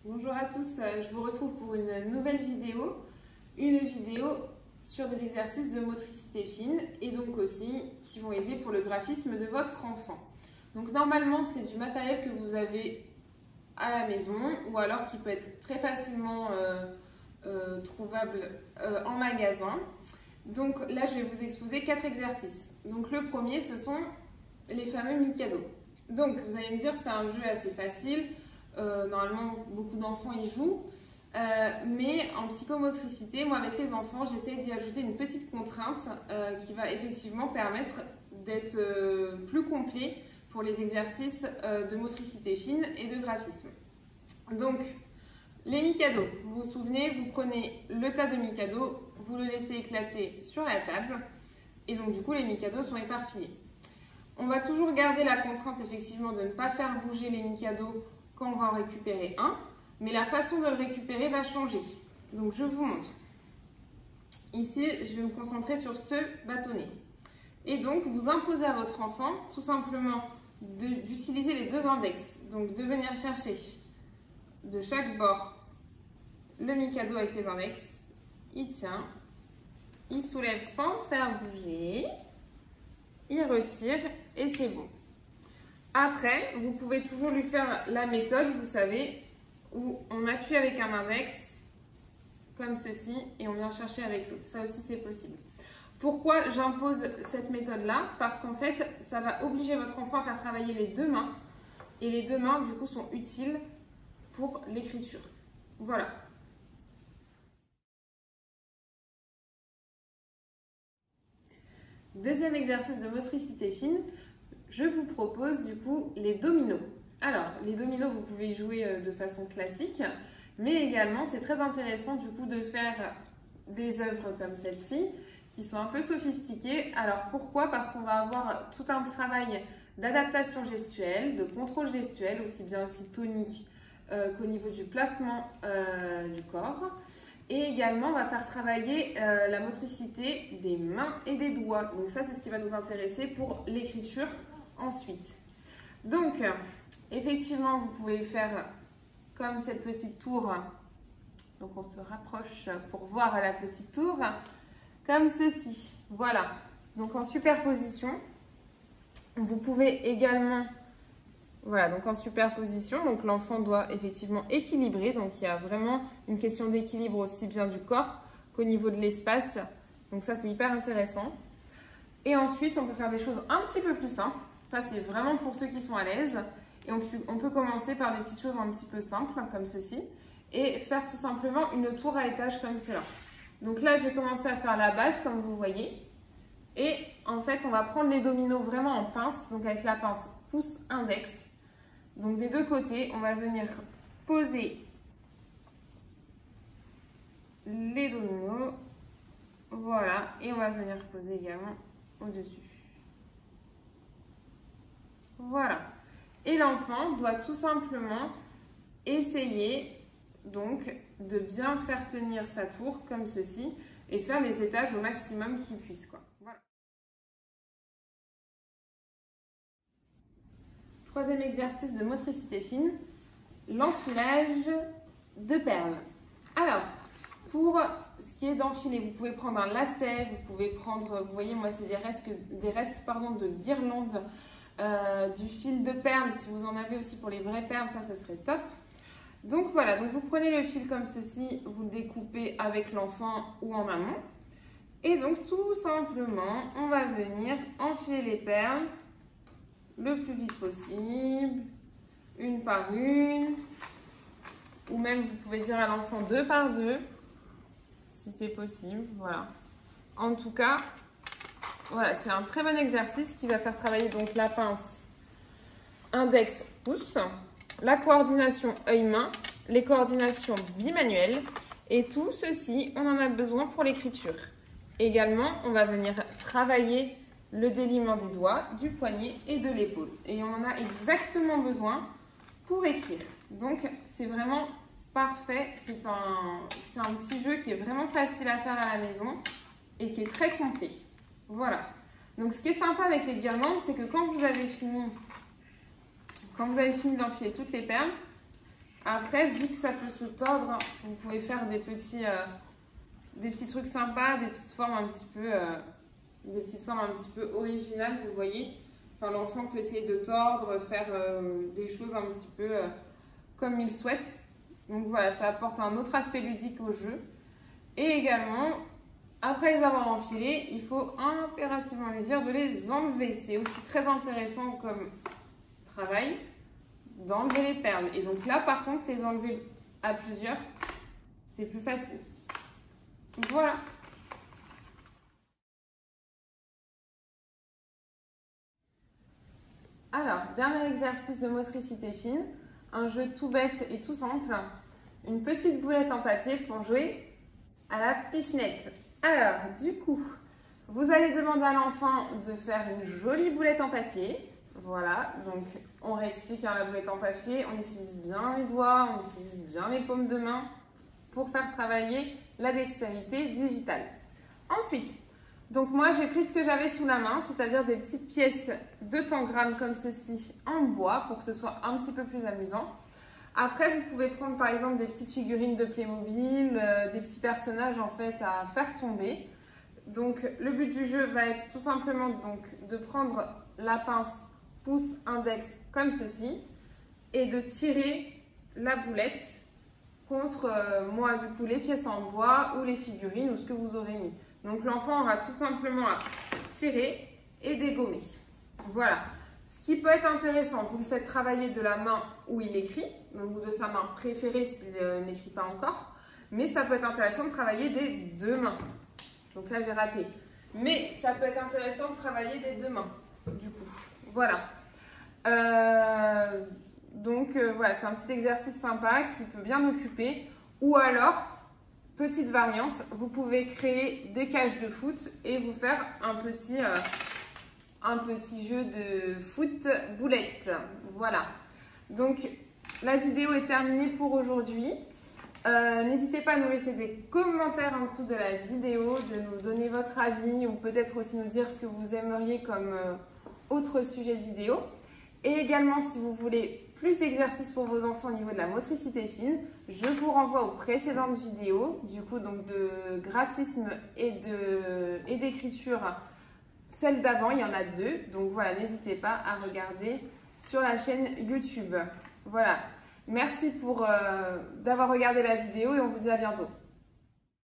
Bonjour à tous, je vous retrouve pour une nouvelle vidéo, sur des exercices de motricité fine et donc aussi qui vont aider pour le graphisme de votre enfant. Donc normalement c'est du matériel que vous avez à la maison ou alors qui peut être très facilement trouvable en magasin. Donc là je vais vous exposer 4 exercices. Donc le premier ce sont les fameux Mikado. Donc vous allez me dire c'est un jeu assez facile. Normalement, beaucoup d'enfants y jouent, mais en psychomotricité, moi avec les enfants, j'essaie d'y ajouter une petite contrainte qui va effectivement permettre d'être plus complet pour les exercices de motricité fine et de graphisme. Donc, les Mikado, vous vous souvenez, vous prenez le tas de Mikado, vous le laissez éclater sur la table, et donc du coup les Mikado sont éparpillés. On va toujours garder la contrainte effectivement de ne pas faire bouger les Mikado quand on va en récupérer un, mais la façon de le récupérer va changer. Donc je vous montre. Ici, je vais me concentrer sur ce bâtonnet. Et donc, vous imposez à votre enfant tout simplement d'utiliser les deux index. Donc de venir chercher de chaque bord le Mikado avec les index. Il tient, il soulève sans faire bouger, il retire et c'est bon. Après, vous pouvez toujours lui faire la méthode, vous savez, où on appuie avec un index, comme ceci, et on vient chercher avec l'autre. Ça aussi, c'est possible. Pourquoi j'impose cette méthode-là? Parce qu'en fait, ça va obliger votre enfant à faire travailler les deux mains, et les deux mains, du coup, sont utiles pour l'écriture. Voilà. Deuxième exercice de motricité fine. Je vous propose du coup les dominos. Alors, les dominos, vous pouvez y jouer de façon classique, mais également, c'est très intéressant du coup de faire des œuvres comme celle-ci, qui sont un peu sophistiquées. Alors, pourquoi? Parce qu'on va avoir tout un travail d'adaptation gestuelle, de contrôle gestuel, aussi bien aussi tonique qu'au niveau du placement du corps. Et également, on va faire travailler la motricité des mains et des doigts. Donc ça, c'est ce qui va nous intéresser pour l'écriture ensuite. Donc, effectivement, vous pouvez faire comme cette petite tour. Donc, on se rapproche pour voir la petite tour. Comme ceci. Voilà. Donc, en superposition. Vous pouvez également... Voilà, donc en superposition. Donc, l'enfant doit effectivement équilibrer. Donc, il y a vraiment une question d'équilibre aussi bien du corps qu'au niveau de l'espace. Donc, ça, c'est hyper intéressant. Et ensuite, on peut faire des choses un petit peu plus simples. Ça, c'est vraiment pour ceux qui sont à l'aise. Et on peut commencer par des petites choses un petit peu simples, comme ceci, et faire tout simplement une tour à étage comme cela. Donc là, j'ai commencé à faire la base, comme vous voyez. Et en fait, on va prendre les dominos vraiment en pince, donc avec la pince pouce-index. Donc des deux côtés, on va venir poser les dominos. Voilà, et on va venir poser également au-dessus. Voilà. Et l'enfant doit tout simplement essayer donc de bien faire tenir sa tour comme ceci et de faire les étages au maximum qu'il puisse, quoi. Voilà. Troisième exercice de motricité fine, l'enfilage de perles. Alors, pour ce qui est d'enfiler, vous pouvez prendre un lacet, vous pouvez prendre, vous voyez, moi c'est des restes de guirlandes. Du fil de perles, si vous en avez aussi pour les vraies perles, ça ce serait top. Donc voilà, donc vous prenez le fil comme ceci, vous le découpez avec l'enfant ou en amont. Et donc tout simplement, on va venir enfiler les perles le plus vite possible, une par une. Ou même vous pouvez dire à l'enfant deux par deux, si c'est possible, voilà. En tout cas, voilà, c'est un très bon exercice qui va faire travailler donc la pince index pouce, la coordination œil-main, les coordinations bimanuelles et tout ceci, on en a besoin pour l'écriture. Également, on va venir travailler le déliement des doigts, du poignet et de l'épaule. Et on en a exactement besoin pour écrire. Donc, c'est vraiment parfait. C'est un petit jeu qui est vraiment facile à faire à la maison et qui est très complet. Voilà. Donc, ce qui est sympa avec les guirlandes, c'est que quand vous avez fini d'enfiler toutes les perles, Après, vu que ça peut se tordre, vous pouvez faire des petits trucs sympas, des petites formes un petit peu originales, vous voyez. Enfin, l'enfant peut essayer de tordre, faire des choses un petit peu comme il souhaite. Donc voilà, ça apporte un autre aspect ludique au jeu. Et également, après les avoir enfilés, il faut impérativement lui dire de les enlever. C'est aussi très intéressant comme travail d'enlever les perles. Et donc là, par contre, les enlever à plusieurs, c'est plus facile. Voilà. Alors, dernier exercice de motricité fine, un jeu tout bête et tout simple, une petite boulette en papier pour jouer à la pichenette. Alors, du coup, vous allez demander à l'enfant de faire une jolie boulette en papier. Voilà, donc on réexplique la boulette en papier, on utilise bien les doigts, on utilise bien les paumes de main pour faire travailler la dextérité digitale. Ensuite, donc moi j'ai pris ce que j'avais sous la main, c'est-à-dire des petites pièces de tangram comme ceci en bois pour que ce soit un petit peu plus amusant. Après vous pouvez prendre par exemple des petites figurines de Playmobil, des petits personnages en fait à faire tomber. Donc le but du jeu va être tout simplement donc de prendre la pince pouce index comme ceci et de tirer la boulette contre moi du coup les pièces en bois ou les figurines ou ce que vous aurez mis. Donc l'enfant aura tout simplement à tirer et dégommer. Voilà. Ce qui peut être intéressant, vous le faites travailler de la main où il écrit, ou de sa main préférée s'il n'écrit pas encore, mais ça peut être intéressant de travailler des deux mains. Donc là j'ai raté. Mais ça peut être intéressant de travailler des deux mains, du coup. Voilà. Voilà, c'est un petit exercice sympa qui peut bien occuper. Ou alors, petite variante, vous pouvez créer des cages de foot et vous faire un petit jeu de foot boulette. Voilà. Donc, la vidéo est terminée pour aujourd'hui. N'hésitez pas à nous laisser des commentaires en dessous de la vidéo, de nous donner votre avis ou peut-être aussi nous dire ce que vous aimeriez comme autre sujet de vidéo. Et également, si vous voulez plus d'exercices pour vos enfants au niveau de la motricité fine, je vous renvoie aux précédentes vidéos, du coup donc de graphisme et d'écriture. Celle d'avant, il y en a deux, donc voilà, n'hésitez pas à regarder sur la chaîne YouTube. Voilà, merci d'avoir regardé la vidéo et on vous dit à bientôt.